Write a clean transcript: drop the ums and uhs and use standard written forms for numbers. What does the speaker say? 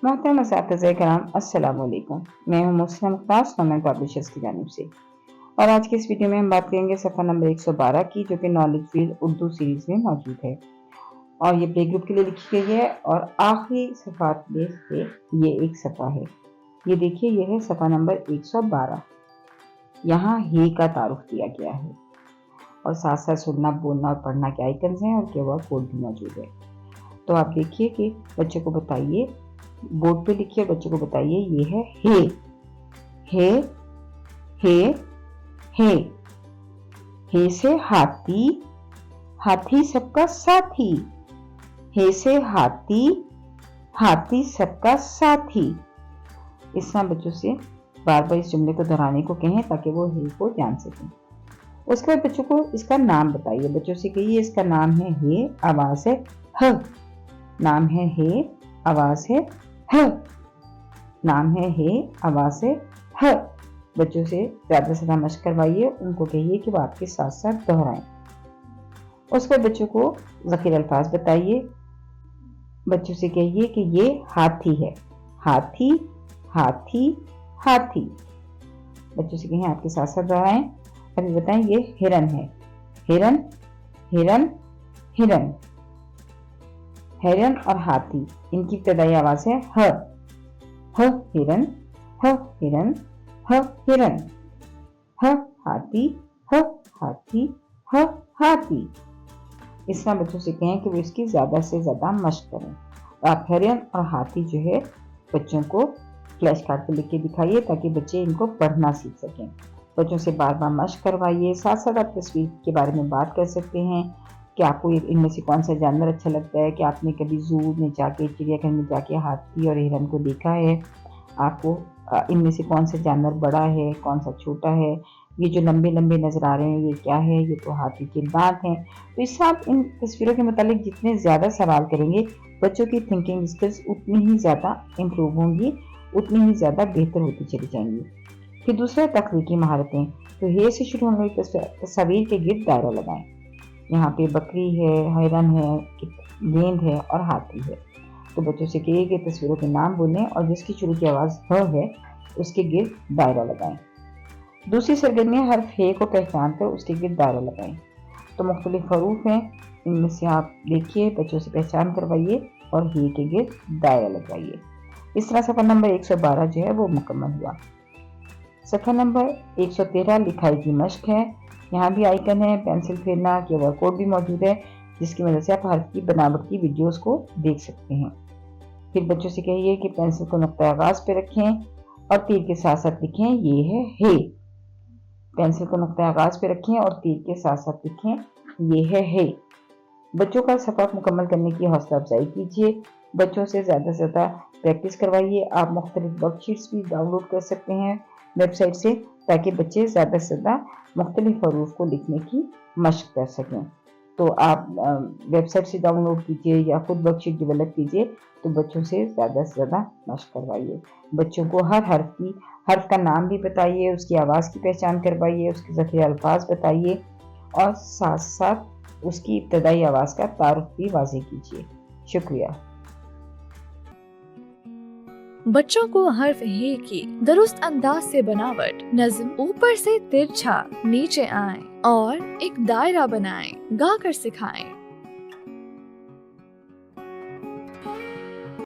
محترم اساتذہ کرام السلام علیکم، میں ہوں مسلم کلاس نومن پبلشرز کی جانب سے، اور آج کے اس ویڈیو میں ہم بات کریں گے صفحہ نمبر 112 کی، جو کہ نالج فیلڈ اردو سیریز میں موجود ہے، اور یہ پلے گروپ کے لیے لکھی گئی ہے، اور آخری صفحات میں سے یہ ایک صفحہ ہے۔ یہ دیکھیے، یہ ہے صفحہ نمبر 112۔ یہاں ہی کا تعارف دیا گیا ہے، اور ساتھ ساتھ سننا، بولنا اور پڑھنا کے آئیکنز ہیں، اور QR کوڈ بھی موجود ہے۔ تو آپ دیکھیے کہ بچوں کو بتائیے، بورڈ پہ لکھیے، بچوں کو بتائیے یہ ہے ہے، ہے، ہے، ہے، ہے سے ہاتھی، ہاتھی سب کا ساتھی، ہے سے ہاتھی، ہاتھی سب کا ساتھی۔ اس طرح بچوں سے بار بار اس جملے کو دہرانے کو کہیں تاکہ وہ ہے کو جان سکیں۔ اس کے بعد بچوں کو اس کا نام بتائیے، بچوں سے کہیے اس کا نام ہے آواز ہے ہ، نام ہے آواز ہے ہ، نام ہے آواز ہے ہ۔ بچوں سے زیادہ سے زیادہ مشق کروائیے، ان کو کہیے کہ وہ آپ کے ساتھ ساتھ دہرائیں۔ اس پر بچوں کو ذخیرہ الفاظ بتائیے، بچوں سے کہیے کہ یہ ہاتھی ہے، ہاتھی، ہاتھی، ہاتھی۔ بچوں سے کہیں آپ کے ساتھ ساتھ دہرائیں، ابھی بتائیں یہ ہرن ہے، ہرن، ہرن، ہرن۔ ہرن اور ہاتھی، ان کی ابتدائی آواز ہے ہ، ہ ہرن، ہ ہرن، ہ ہرن، ہ ہاتھی، ہ ہاتھی، ہ ہاتھی۔ اس طرح بچوں سے کہیں کہ وہ اس کی زیادہ سے زیادہ مشق کریں۔ آپ ہرن اور ہاتھی جو ہے بچوں کو فلیش کارڈ پہ لکھ کے دکھائیے تاکہ بچے ان کو پڑھنا سیکھ سکیں۔ بچوں سے بار بار مشق کروائیے، ساتھ ساتھ آپ تصویر کے بارے میں بات کر سکتے ہیں کہ آپ کو ان میں سے کون سا جانور اچھا لگتا ہے، کہ آپ نے کبھی زو میں جا کے، چڑیا گھر میں جا کے ہاتھی اور ہرن کو دیکھا ہے، آپ کو ان میں سے کون سا جانور بڑا ہے، کون سا چھوٹا ہے، یہ جو لمبے لمبے نظر آ رہے ہیں یہ کیا ہے، یہ تو ہاتھی کے دانت ہیں۔ تو اس سے آپ ان تصویروں کے متعلق جتنے زیادہ سوال کریں گے، بچوں کی تھنکنگ اسکلز اتنی ہی زیادہ امپروو ہوں گی، اتنی ہی زیادہ بہتر ہوتی چلی جائیں گی۔ پھر دوسرا تخلیقی مہارتیں، تو ہے سے شروع ہونے والی تصاویر کے گرد دائرہ لگائیں۔ یہاں پہ بکری ہے، ہرن ہے، گیند ہے اور ہاتھی ہے۔ تو بچوں سے کہیے کہ تصویروں کے نام بولیں اور جس کی شروع کی آواز ہ ہے اس کے گرد دائرہ لگائیں۔ دوسری سرگرمی حرف ہے کو پہچان کر اس کے گرد دائرہ لگائیں۔ تو مختلف حروف ہیں، ان میں سے آپ دیکھیے، بچوں سے پہچان کروائیے اور ہے کے گرد دائرہ لگائیے۔ اس طرح صفحہ نمبر 112 جو ہے وہ مکمل ہوا۔ صفحہ نمبر 113 لکھائی کی مشق ہے۔ یہاں بھی آئیکن ہے، پینسل پھیرنا، QR کوڈ بھی موجود ہے، جس کی مدد سے آپ حرف کی بناوٹ کی ویڈیوز کو دیکھ سکتے ہیں۔ پھر بچوں سے کہیے کہ پینسل کو نقطہ آغاز پہ رکھیں اور تیر کے ساتھ ساتھ لکھیں یہ ہے۔ پینسل کو نقطہ آغاز پہ رکھیں اور تیر کے ساتھ ساتھ لکھیں یہ ہے۔ بچوں کا صفحہ مکمل کرنے کی حوصلہ افزائی کیجیے، بچوں سے زیادہ سے زیادہ پریکٹس کروائیے۔ آپ مختلف ورک شیٹس بھی ڈاؤن لوڈ کر سکتے ہیں ویب سائٹ سے، تاکہ بچے زیادہ سے زیادہ مختلف حروف کو لکھنے کی مشق کر سکیں۔ تو آپ ویب سائٹ سے ڈاؤن لوڈ کیجیے یا خود ورک شیٹ ڈیولپ کیجیے، تو بچوں سے زیادہ مشق کروائیے۔ بچوں کو ہر حرف کا نام بھی بتائیے، اس کی آواز کی پہچان کروائیے، اس کے ذخیرہ الفاظ بتائیے، اور ساتھ ساتھ اس کی ابتدائی آواز کا تعارف بھی واضح کیجیے۔ شکریہ۔ بچوں کو حرف ہے کی درست انداز سے بناوٹ، نظم، اوپر سے ترچھا نیچے آئیں اور ایک دائرہ بنائیں، گا کر سکھائیں۔